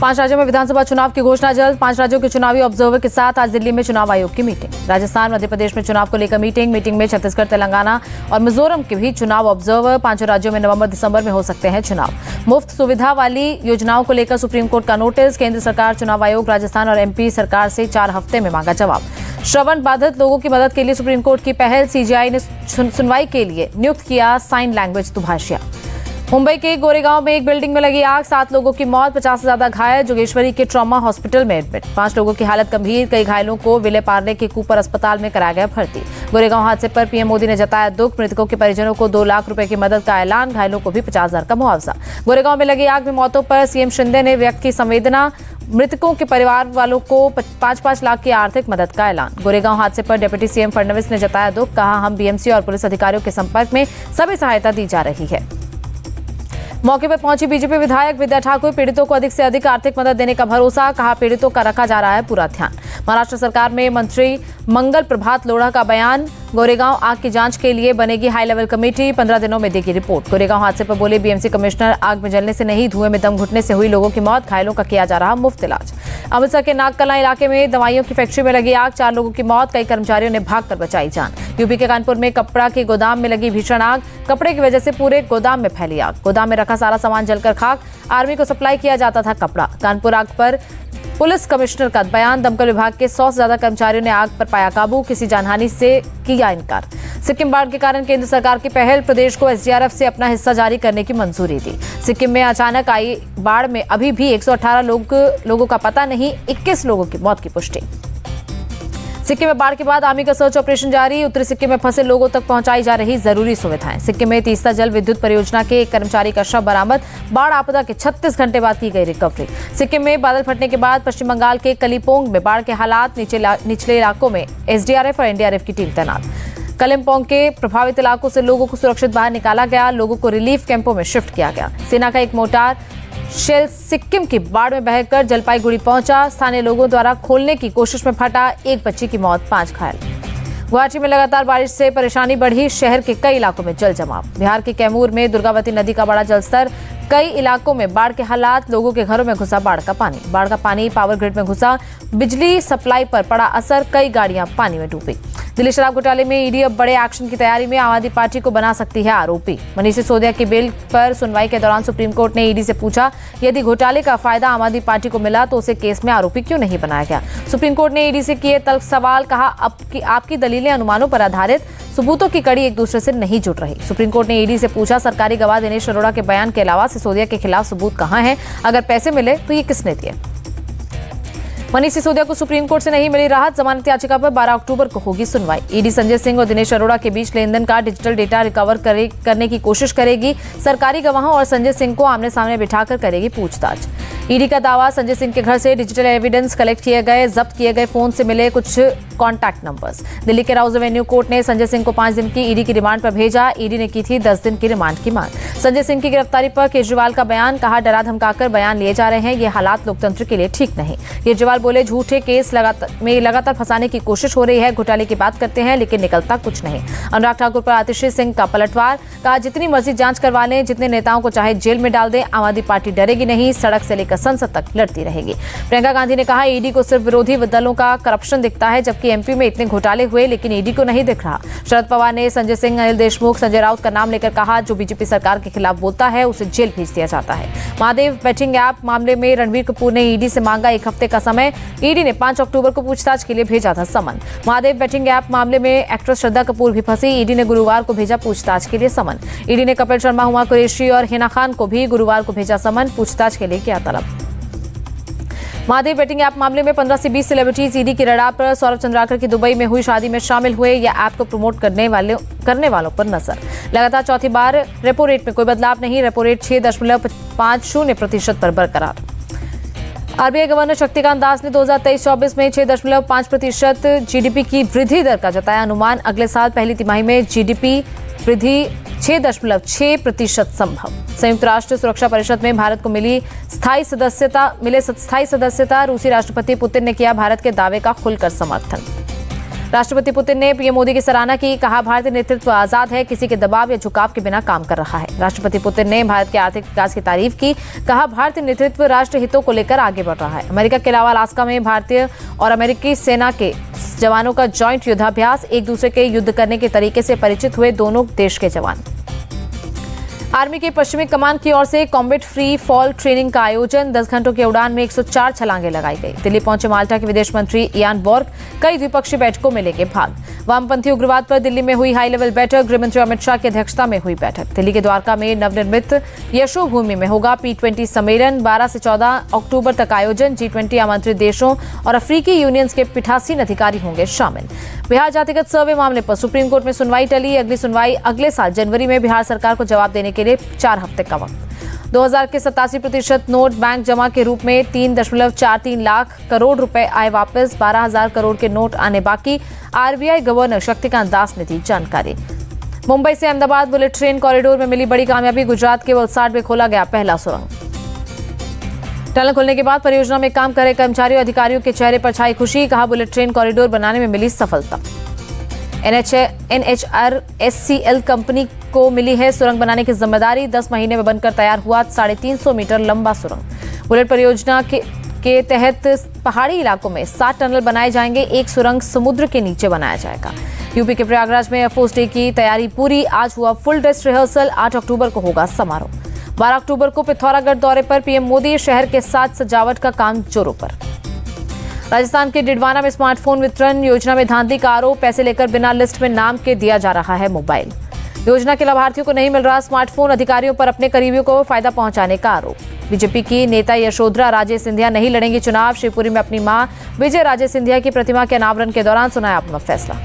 5 राज्यों में विधानसभा चुनाव की घोषणा जल्द। 5 राज्यों के चुनावी ऑब्जर्वर के साथ आज दिल्ली में चुनाव आयोग की मीटिंग। राजस्थान, मध्य प्रदेश में चुनाव को लेकर मीटिंग में छत्तीसगढ़, तेलंगाना और मिजोरम के भी चुनाव ऑब्जर्वर। 5 राज्यों में नवंबर-दिसंबर में हो सकते हैं चुनाव। मुफ्त सुविधा वाली योजनाओं को लेकर सुप्रीम कोर्ट का नोटिस। केंद्र सरकार, चुनाव आयोग, राजस्थान और एमपी सरकार से 4 हफ्ते में मांगा जवाब। श्रवण बाधित लोगों की मदद के लिए सुप्रीम कोर्ट की पहल। सीजीआई ने सुनवाई के लिए नियुक्त किया साइन लैंग्वेज दुभाषिया। मुंबई के गोरेगांव में एक बिल्डिंग में लगी आग, 7 लोगों की मौत, 50 से ज्यादा घायल। जोगेश्वरी के ट्रॉमा हॉस्पिटल में एडमिट। 5 लोगों की हालत गंभीर। कई घायलों को विले पार्ले के कूपर अस्पताल में कराया गया भर्ती। गोरेगांव हादसे पर पीएम मोदी ने जताया दुख। मृतकों के परिजनों को 2 लाख रुपए की मदद का ऐलान। घायलों को भी 50,000 का मुआवजा। गोरेगांव में लगी आग में मौतों पर सीएम शिंदे ने व्यक्त की संवेदना। मृतकों के परिवार वालों को 5-5 लाख की आर्थिक मदद का ऐलान। गोरेगांव हादसे पर डिप्टी सीएम फडणवीस ने जताया दुख। कहा, हम बीएमसी और पुलिस अधिकारियों के संपर्क में, सभी सहायता दी जा रही है। मौके पर पहुंची बीजेपी विधायक विद्या ठाकुर। पीड़ितों को अधिक से अधिक आर्थिक मदद देने का भरोसा। कहा, पीड़ितों का रखा जा रहा है पूरा ध्यान। महाराष्ट्र सरकार में मंत्री मंगल प्रभात लोढ़ा का बयान। गोरेगांव आग की जांच के लिए बनेगी हाई लेवल कमेटी, 15 दिनों में देगी रिपोर्ट। गोरेगांव हादसे पर बोले बीएमसी कमिश्नर, आग में जलने से नहीं, धुएं में दम घुटने से हुई लोगों की मौत। घायलों का किया जा रहा मुफ्त इलाज। अमृतसर के नागकला इलाके में दवाइयों की फैक्ट्री में लगी आग, 4 लोगों की मौत। कई कर्मचारियों ने भागकर बचाई जान। यूपी के कानपुर में कपड़ा के गोदाम में लगी भीषण आग। कपड़े की वजह से पूरे गोदाम में फैली आग। गोदाम में रखा सारा सामान जलकर खाक। आर्मी को सप्लाई किया जाता था कपड़ा। कानपुर आग पर पुलिस कमिश्नर का बयान। दमकल विभाग के 100 से ज्यादा कर्मचारियों ने आग पर पाया काबू। किसी जानहानि से किया इनकार। सिक्किम बाढ़ के कारण केंद्र सरकार की पहल। प्रदेश को एसडीआरएफ से अपना हिस्सा जारी करने की मंजूरी दी। सिक्किम में अचानक आई बाढ़ में अभी भी 118 लोगों का पता नहीं, 21 लोगों की मौत की पुष्टि। सिक्किम में बाढ़ के बाद आर्मी का सर्च ऑपरेशन जारी। उत्तरी सिक्किम में फंसे लोगों तक पहुंचाई जा रही जरूरी सुविधाएं। सिक्किम में तीस्ता जल विद्युत परियोजना के एक कर्मचारी का शव बरामद। बाढ़ आपदा के 36 घंटे बाद की गई रिकवरी। सिक्किम में बादल फटने के बाद पश्चिम बंगाल के कलिम्पोंग में बाढ़ के हालात। निचले इलाकों में एसडीआरएफ और एनडीआरएफ की टीम तैनात। कलिम्पोंग के प्रभावित इलाकों से लोगों को सुरक्षित बाहर निकाला गया। लोगों को रिलीफ कैंपों में शिफ्ट किया गया। सेना का एक मोर्टार शेल सिक्किम की बाढ़ में बहकर जलपाईगुड़ी पहुंचा। स्थानीय लोगों द्वारा खोलने की कोशिश में फटा। एक बच्ची की मौत, 5 घायल। गुवाहाटी में लगातार बारिश से परेशानी बढ़ी। शहर के कई इलाकों में जल जमाव। बिहार के कैमूर में दुर्गावती नदी का बड़ा जलस्तर। कई इलाकों में बाढ़ के हालात। लोगों के घरों में घुसा बाढ़ का पानी। बाढ़ का पानी पावर ग्रिड में घुसा। बिजली सप्लाई पर पड़ा असर। कई गाड़ियां पानी में डूबी। दिल्ली शराब घोटाले में ईडी अब बड़े एक्शन की तैयारी में। आम आदमी पार्टी को बना सकती है आरोपी। मनीष सिसोदिया की बेल पर सुनवाई के दौरान सुप्रीम कोर्ट ने ईडी से पूछा, यदि घोटाले का फायदा आम आदमी पार्टी को मिला तो उसे केस में आरोपी क्यों नहीं बनाया गया। सुप्रीम कोर्ट ने ईडी से किए तल्ख सवाल। कहा, आपकी दलीलें अनुमानों पर आधारित, सबूतों की कड़ी एक दूसरे से नहीं जुड़ रही। सुप्रीम कोर्ट ने ईडी से पूछा, सरकारी गवाह दिनेश अरोड़ा के बयान के अलावा सिसोदिया के खिलाफ सबूत कहां है? अगर पैसे मिले तो ये किसने दिए? मनीष सिसोदिया को सुप्रीम कोर्ट से नहीं मिली राहत। जमानत याचिका पर 12 अक्टूबर को होगी सुनवाई। ईडी संजय सिंह और दिनेश अरोड़ा के बीच लेनदेन का डिजिटल डेटा रिकवर करने की कोशिश करेगी। सरकारी गवाहों और संजय सिंह को आमने सामने बिठाकर करेगी पूछताछ। ईडी का दावा, संजय सिंह के घर से डिजिटल एविडेंस कलेक्ट किए गए। जब्त किए गए फोन से मिले कुछ कॉन्टैक्ट नंबर्स। दिल्ली के राउज एवेन्यू कोर्ट ने संजय सिंह को 5 दिन की ईडी की रिमांड पर भेजा। ईडी ने की थी 10 दिन की रिमांड की मांग। संजय सिंह की गिरफ्तारी पर केजरीवाल का बयान। कहा, डरा धमकाकर बयान लिए जा रहे हैं। ये हालात लोकतंत्र के लिए ठीक नहीं। केजरीवाल बोले, झूठे केस लगातार फंसाने की कोशिश हो रही है। घोटाले की बात करते हैं लेकिन निकलता कुछ नहीं। अनुराग ठाकुर पर आतिशी सिंह का पलटवार। कहा, जितनी मर्जी जांच करवा लें, जितने नेताओं को चाहे जेल में डाल दें, आम आदमी पार्टी डरेगी नहीं। सड़क से लेकर संसद तक लड़ती रहेगी। प्रियंका गांधी ने कहा, ईडी को सिर्फ विरोधी दलों का करप्शन दिखता है, जबकि एमपी में इतने घोटाले हुए लेकिन ईडी को नहीं दिख रहा। शरद पवार ने संजय सिंह, अनिल देशमुख, संजय राउत का नाम लेकर कहा, जो बीजेपी सरकार के खिलाफ बोलता है उसे जेल भेज दिया जाता है। महादेव बैटिंग ऐप मामले में रणबीर कपूर ने ईडी से मांगा 1 हफ्ते का समय। ईडी ने 5 अक्टूबर को पूछताछ के लिए भेजा था समन। महादेव बैटिंग ऐप मामले में एक्ट्रेस श्रद्धा कपूर भी फंसी। ईडी ने गुरुवार को भेजा पूछताछ के लिए समन। ईडी ने कपिल शर्मा, हुमा कुरैशी और हिना खान को भी गुरुवार को भेजा समन। पूछताछ के लिए किया तलब। महादेव बैटिंग ऐप मामले में 15 से 20 सेलिब्रिटीज ईडी की रडार पर। सौरभ चंद्राकर की दुबई में हुई शादी में शामिल हुए। यह ऐप को प्रमोट करने वालों पर नजर। लगातार चौथी बार रेपो रेट में कोई बदलाव नहीं। रेपो रेट 6.50% पर बरकरार। आरबीआई गवर्नर शक्तिकांत दास ने 2023-24 में 6.5% जीडीपी की वृद्धि दर का जताया अनुमान। अगले साल पहली तिमाही में जीडीपी वृद्धि 6.6% संभव। संयुक्त राष्ट्र सुरक्षा परिषद में भारत को मिले स्थायी सदस्यता। रूसी राष्ट्रपति पुतिन ने किया भारत के दावे का खुलकर समर्थन। राष्ट्रपति पुतिन ने पीएम मोदी की सराहना की, कहा भारतीय नेतृत्व आजाद है, किसी के दबाव या झुकाव के बिना काम कर रहा है। राष्ट्रपति पुतिन ने भारत के आर्थिक विकास की तारीफ की, कहा भारतीय नेतृत्व राष्ट्र हितों को लेकर आगे बढ़ रहा है। अमेरिका के अलावा अलास्का में भारतीय और अमेरिकी सेना के जवानों का जॉइंट युद्धाभ्यास, एक दूसरे के युद्ध करने के तरीके से परिचित हुए दोनों देश के जवान। आर्मी की पश्चिमी कमान की ओर से कॉम्बैट फ्री फॉल ट्रेनिंग का आयोजन, 10 घंटों की उड़ान में 104 छलांगे लगाई गई। दिल्ली पहुंचे माल्टा के विदेश मंत्री इयान बॉर्ग, कई द्विपक्षीय बैठकों में लेंगे भाग। वामपंथी उग्रवाद पर दिल्ली में हुई हाई लेवल बैठक, गृहमंत्री अमित शाह की अध्यक्षता में हुई बैठक। दिल्ली के द्वारका में नवनिर्मित यशोभूमि में होगा P20 सम्मेलन, 12 से 14 अक्टूबर तक आयोजन। G20 आमंत्रित देशों और अफ्रीकी यूनियन के पीठासीन अधिकारी होंगे शामिल। बिहार जातिगत सर्वे मामले पर सुप्रीम कोर्ट में सुनवाई टली, अगली सुनवाई अगले साल जनवरी में। बिहार सरकार को जवाब देने के लिए 4 हफ्ते का वक्त। 2000 के 87% नोट बैंक जमा के रूप में 3.43 लाख करोड़ रुपए आए वापस, 12,000 करोड़ के नोट आने बाकी। आरबीआई गवर्नर शक्तिकांत दास ने दी जानकारी। मुंबई से अहमदाबाद बुलेट ट्रेन कॉरिडोर में मिली बड़ी कामयाबी, गुजरात के वलसाड में खोला गया पहला सुरंग। टनल खुलने के बाद परियोजना में काम कर रहे कर्मचारियों और अधिकारियों के चेहरे पर छाई खुशी, कहा बुलेट ट्रेन कॉरिडोर बनाने में मिली सफलता। NHRSCL कंपनी को मिली है सुरंग बनाने की जिम्मेदारी, 10 महीने में बनकर तैयार हुआ 350 मीटर लंबा सुरंग। बुलेट परियोजना के तहत पहाड़ी इलाकों में 7 टनल बनाए जाएंगे, एक सुरंग समुद्र के नीचे बनाया जाएगा। यूपी के प्रयागराज में एयरफोर्स डे की तैयारी पूरी, आज हुआ फुल ड्रेस रिहर्सल, 8 अक्टूबर को होगा समारोह। 12 अक्टूबर को पिथौरागढ़ दौरे पर पीएम मोदी, शहर के साथ सजावट का काम जोरों पर। राजस्थान के डिडवाना में स्मार्टफोन वितरण योजना में धांधली का आरोप, पैसे लेकर बिना लिस्ट में नाम के दिया जा रहा है मोबाइल। योजना के लाभार्थियों को नहीं मिल रहा स्मार्टफोन, अधिकारियों पर अपने करीबियों को फायदा पहुंचाने का आरोप। बीजेपी की नेता यशोधरा राजे सिंधिया नहीं लड़ेंगी चुनाव, शिवपुरी में अपनी मां विजय राजे सिंधिया की प्रतिमा के अनावरण के दौरान सुनाया अपना फैसला।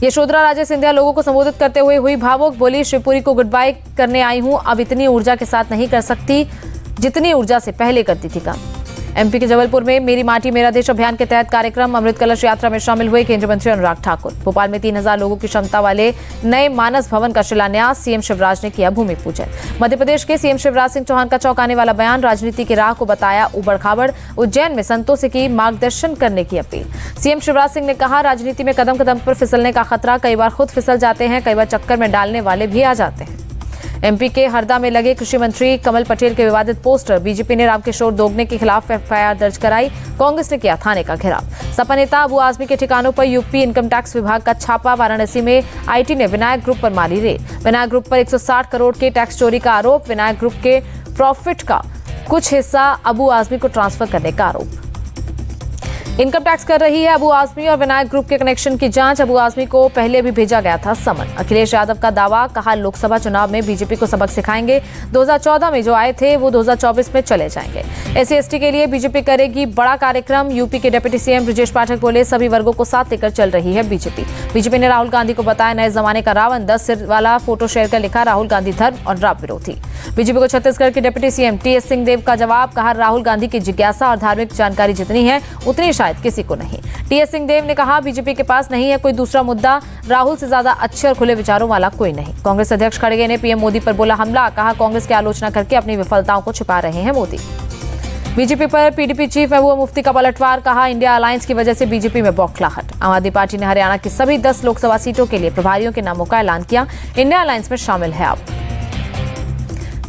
यशोधरा राजे सिंधिया लोगों को संबोधित करते हुए हुई भावुक, बोली शिवपुरी को गुड बाय करने आई हूं, अब इतनी ऊर्जा के साथ नहीं कर सकती जितनी ऊर्जा से पहले करती थी काम। एमपी के जबलपुर में मेरी माटी मेरा देश अभियान के तहत कार्यक्रम, अमृत कलश यात्रा में शामिल हुए केंद्रीय मंत्री अनुराग ठाकुर। भोपाल में 3000 लोगों की क्षमता वाले नए मानस भवन का शिलान्यास, सीएम शिवराज ने किया भूमि पूजन। मध्य प्रदेश के सीएम शिवराज सिंह चौहान का चौंकाने वाला बयान, राजनीति की राह को बताया उबड़ खाबड़, उज्जैन में संतों से की मार्गदर्शन करने की अपील। सीएम शिवराज सिंह ने कहा राजनीति में कदम कदम पर फिसलने का खतरा, कई बार खुद फिसल जाते हैं, कई बार चक्कर में डालने वाले भी आ जाते हैं। एमपी के हरदा में लगे कृषि मंत्री कमल पटेल के विवादित पोस्टर, बीजेपी ने रामकिशोर दोगने के खिलाफ एफआईआर दर्ज कराई, कांग्रेस ने किया थाने का घेराव। सपा नेता अबू आजमी के ठिकानों पर यूपी इनकम टैक्स विभाग का छापा, वाराणसी में आईटी ने विनायक ग्रुप पर मारी रेड। विनायक ग्रुप पर 160 करोड़ के टैक्स चोरी का आरोप, विनायक ग्रुप के प्रॉफिट का कुछ हिस्सा अबू आजमी को ट्रांसफर करने का आरोप। इनकम टैक्स कर रही है अबू आजमी और विनायक ग्रुप के कनेक्शन की जांच, अबू आजमी को पहले भी भेजा गया था समन। अखिलेश यादव का दावा, कहा लोकसभा चुनाव में बीजेपी को सबक सिखाएंगे, 2014 में जो आए थे वो 2024 में चले जाएंगे। SC/ST के लिए बीजेपी करेगी बड़ा कार्यक्रम, यूपी के डिप्टी सीएम ब्रजेश पाठक बोले सभी वर्गों को साथ लेकर चल रही है बीजेपी। बीजेपी ने राहुल गांधी को बताया नए जमाने का रावण, 10 सिर वाला फोटो शेयर कर लिखा राहुल गांधी धर्म और राम विरोधी। बीजेपी को छत्तीसगढ़ के डिप्टी सीएम TS सिंहदेव का जवाब, कहा राहुल गांधी की जिज्ञासा और धार्मिक जानकारी जितनी है उतनी शायद किसी को नहीं। TS सिंहदेव ने कहा बीजेपी के पास नहीं है कोई दूसरा मुद्दा, राहुल से ज्यादा अच्छे और खुले विचारों वाला कोई नहीं। कांग्रेस अध्यक्ष खड़गे ने पीएम मोदी पर बोला हमला, कहा कांग्रेस की आलोचना करके अपनी विफलताओं को छिपा रहे हैं मोदी। बीजेपी पर PDP चीफ महबूबा मुफ्ती का पलटवार, कहा इंडिया अलायंस की वजह से बीजेपी में बौखलाहट। आम आदमी पार्टी ने हरियाणा की सभी 10 लोकसभा सीटों के लिए प्रभारियों के नामों का ऐलान किया, इंडिया अलायंस में शामिल है अब।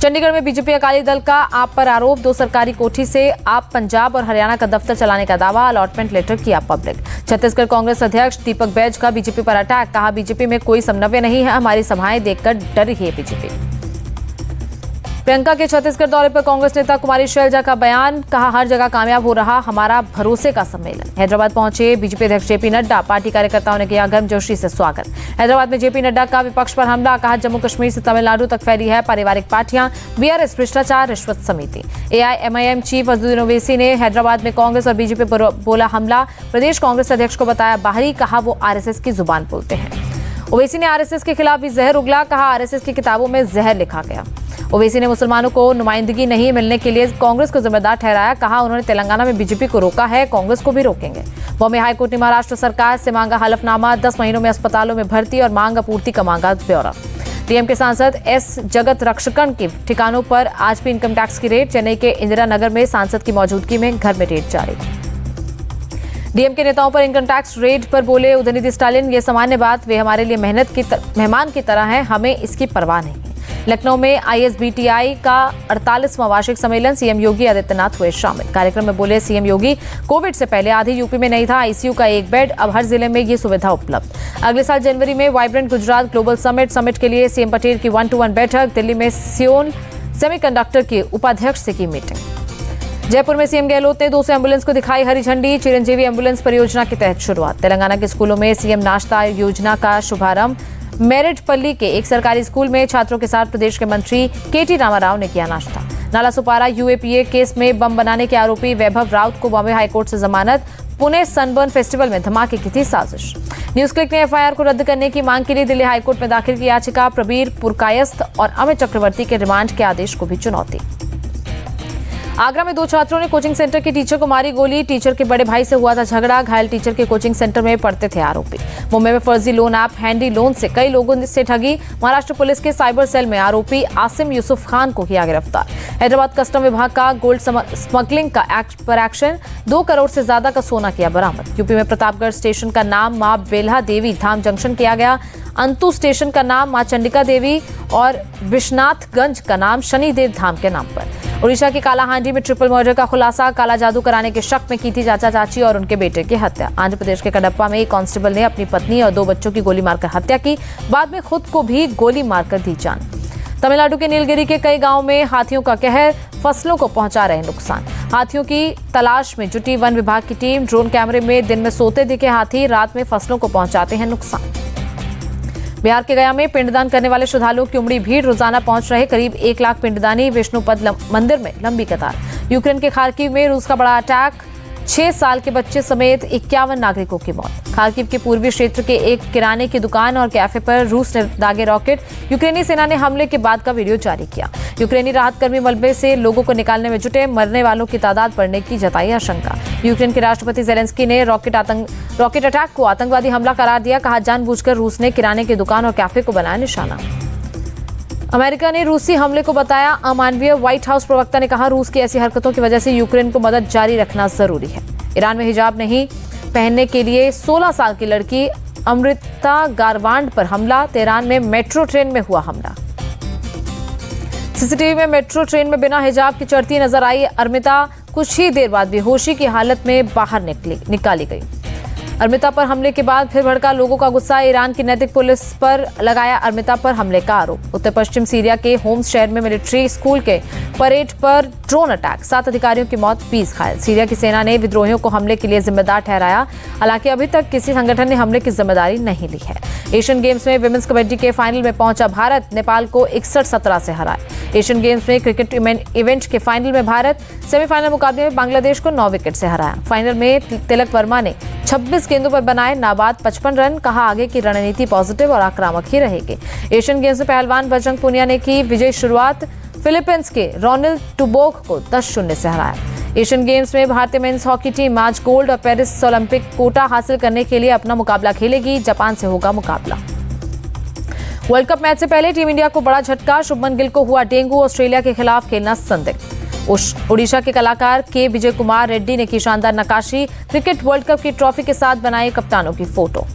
चंडीगढ़ में बीजेपी अकाली दल का आप पर आरोप, 2 सरकारी कोठी से आप पंजाब और हरियाणा का दफ्तर चलाने का दावा, अलॉटमेंट लेटर किया पब्लिक। छत्तीसगढ़ कांग्रेस अध्यक्ष दीपक बैज का बीजेपी पर अटैक, कहा बीजेपी में कोई समन्वय नहीं है, हमारी सभाएं देखकर डरी है बीजेपी। प्रियंका के छत्तीसगढ़ दौरे पर कांग्रेस नेता कुमारी शैलजा का बयान, कहा हर जगह कामयाब हो रहा हमारा भरोसे का सम्मेलन। हैदराबाद पहुंचे बीजेपी अध्यक्ष JP नड्डा, पार्टी कार्यकर्ताओं ने किया गर्मजोशी से स्वागत। हैदराबाद में JP नड्डा का विपक्ष पर हमला, कहा जम्मू कश्मीर से तमिलनाडु तक फैली है पारिवारिक पार्टियां, BRS भ्रष्टाचार रिश्वत समिति। AIMIM चीफ अजदुद्दीन ओवैसी ने हैदराबाद में कांग्रेस और बीजेपी पर बोला हमला, प्रदेश कांग्रेस अध्यक्ष को बताया बाहरी, कहा वो RSS की जुबान बोलते हैं। ओवैसी ने RSS के खिलाफ भी जहर उगला, कहा RSS की किताबों में जहर लिखा गया। ओवैसी ने मुसलमानों को नुमाइंदगी नहीं मिलने के लिए कांग्रेस को जिम्मेदार ठहराया, कहा उन्होंने तेलंगाना में बीजेपी को रोका है, कांग्रेस को भी रोकेंगे। बॉम्बे हाईकोर्ट ने महाराष्ट्र सरकार से मांगा हलफनामा, 10 महीनों में अस्पतालों में भर्ती और मांग आपूर्ति का मांगा ब्यौरा। टीएम के सांसद S जगत रक्षकन के ठिकानों पर आज भी इनकम टैक्स की रेड, चेन्नई के इंदिरा नगर में सांसद की मौजूदगी में घर में रेड जारी। डीएम के नेताओं पर इनकम टैक्स रेड पर बोले उदयनिधि स्टालिन, ये सामान्य बात, वे हमारे लिए मेहमान की तरह हैं, हमें इसकी परवाह नहीं। लखनऊ में आईएसबीटीआई का 48वां वार्षिक सम्मेलन, सीएम योगी आदित्यनाथ हुए शामिल। कार्यक्रम में बोले सीएम योगी, कोविड से पहले आधी यूपी में नहीं था आईसीयू का एक बेड, अब हर जिले में ये सुविधा उपलब्ध। अगले साल जनवरी में वाइब्रेंट गुजरात ग्लोबल समिट के लिए सीएम पटेल की 1-to-1 बैठक। दिल्ली में सियोल सेमीकंडक्टर के उपाध्यक्ष से की मीटिंग। जयपुर में सीएम गहलोत ने 200 एम्बुलेंस को दिखाई हरी झंडी। चिरंजीवी एम्बुलेंस परियोजना के तहत शुरुआत। तेलंगाना के स्कूलों में सीएम नाश्ता योजना का शुभारंभ। मेरठपल्ली के एक सरकारी स्कूल में छात्रों के साथ प्रदेश के मंत्री केटी रामाराव ने किया नाश्ता। नाला सुपारा यूएपीए केस में बम बनाने के आरोपी वैभव राउत को बॉम्बे हाईकोर्ट से जमानत। पुणे सनबर्न फेस्टिवल में धमाके की थी साजिश। न्यूज क्लिक ने एफआईआर को रद्द करने की मांग के लिए दिल्ली हाईकोर्ट में दाखिल की याचिका। प्रबीर पुरकायस्थ और अमित चक्रवर्ती के रिमांड के आदेश को भी चुनौती। आगरा में 2 छात्रों ने कोचिंग सेंटर के टीचर को मारी गोली। टीचर के बड़े भाई से हुआ था झगड़ा। घायल टीचर के कोचिंग सेंटर में पढ़ते थे आरोपी। मुंबई में फर्जी लोन ऐप हैंडी लोन से कई लोगों से ठगी। महाराष्ट्र पुलिस के साइबर सेल में आरोपी आसिम यूसुफ खान को किया गिरफ्तार। हैदराबाद कस्टम विभाग का गोल्ड स्मगलिंग का पर एक्शन। 2 करोड़ से ज्यादा का सोना किया बरामद। यूपी में प्रतापगढ़ स्टेशन का नाम मां बेल्हा देवी धाम जंक्शन किया गया। अंतु स्टेशन का नाम मां चंडिका देवी और विश्वनाथगंज का नाम शनिदेव धाम के नाम पर। उड़ीसा के कालाहांडी में ट्रिपल मर्डर का खुलासा। काला जादू कराने के शक में की थी चाचा चाची और उनके बेटे की हत्या। आंध्र प्रदेश के कडप्पा में एक कांस्टेबल ने अपनी पत्नी और 2 बच्चों की गोली मारकर हत्या की, बाद में खुद को भी गोली मारकर दी जान। तमिलनाडु के नीलगिरी के कई गांवों में हाथियों का कहर, फसलों को पहुंचा रहे नुकसान। हाथियों की तलाश में जुटी वन विभाग की टीम। ड्रोन कैमरे में दिन में सोते दिखे हाथी, रात में फसलों को पहुंचाते हैं नुकसान। बिहार के गया में पिंडदान करने वाले श्रद्धालुओं की उमड़ी भीड़, रोजाना पहुंच रहे करीब 1 लाख पिंडदानी। विष्णुपद मंदिर में लंबी कतार। यूक्रेन के खार्किव में रूस का बड़ा अटैक, 6 साल के बच्चे समेत 51 नागरिकों की मौत। खार्किव के पूर्वी क्षेत्र के एक किराने की दुकान और कैफे पर रूस ने दागे रॉकेट। यूक्रेनी सेना ने हमले के बाद का वीडियो जारी किया। यूक्रेनी राहत कर्मी मलबे से लोगों को निकालने में जुटे, मरने वालों की तादाद बढ़ने की जताई आशंका। यूक्रेन के राष्ट्रपति जेलेंस्की ने रॉकेट अटैक को आतंकवादी हमला करार दिया। कहा, जानबूझकर रूस ने किराने की दुकान और कैफे को बनाया निशाना। अमेरिका ने रूसी हमले को बताया अमानवीय। व्हाइट हाउस प्रवक्ता ने कहा, रूस की ऐसी हरकतों की वजह से यूक्रेन को मदद जारी रखना जरूरी है। ईरान में हिजाब नहीं पहनने के लिए 16 साल की लड़की अमृता गारवांड पर हमला। तेहरान में मेट्रो ट्रेन में हुआ हमला। सीसीटीवी में मेट्रो ट्रेन में बिना हिजाब की चढ़ती नजर आई अमृता, कुछ ही देर बाद बेहोशी की हालत में बाहर निकाली गई। अमृता पर हमले के बाद फिर भड़का लोगों का गुस्सा। ईरान की नैतिक पुलिस पर लगाया अमृता पर हमले का आरोप। उत्तर पश्चिम सीरिया के होम्स शहर में मिलिट्री स्कूल के परेड पर ड्रोन अटैक, 7 अधिकारियों की मौत, 20 घायल। सीरिया की सेना ने विद्रोहियों को हमले के लिए जिम्मेदार ठहराया। हालांकि अभी तक किसी संगठन ने हमले की जिम्मेदारी नहीं ली है। एशियन गेम्स में विमेंस कबड्डी के फाइनल में पहुंचा भारत, नेपाल को 61-17 से हराया। एशियन गेम्स में क्रिकेट इवेंट के फाइनल में भारत सेमीफाइनल मुकाबले में बांग्लादेश को 9 विकेट से हराया। फाइनल में तिलक वर्मा ने 26 गेंदों पर बनाए नाबाद 55 रन। कहा, आगे की रणनीति पॉजिटिव और आक्रामक ही रहेगी। एशियन गेम्स में पहलवान बजरंग पुनिया ने की विजयी शुरुआत। फिलीपींस के रोनिल टुबोक को 10-0 से हराया। एशियन गेम्स में भारतीय मेंस हॉकी टीम आज गोल्ड और पेरिस ओलंपिक कोटा हासिल करने के लिए अपना मुकाबला खेलेगी। जापान से होगा मुकाबला। वर्ल्ड कप मैच से पहले टीम इंडिया को बड़ा झटका। शुभमन गिल को हुआ डेंगू, ऑस्ट्रेलिया के खिलाफ खेलना संदिग्ध। ओडिशा के कलाकार के विजय कुमार रेड्डी ने की शानदार नक्काशी। क्रिकेट वर्ल्ड कप की ट्रॉफी के साथ बनाई कप्तानों की फोटो।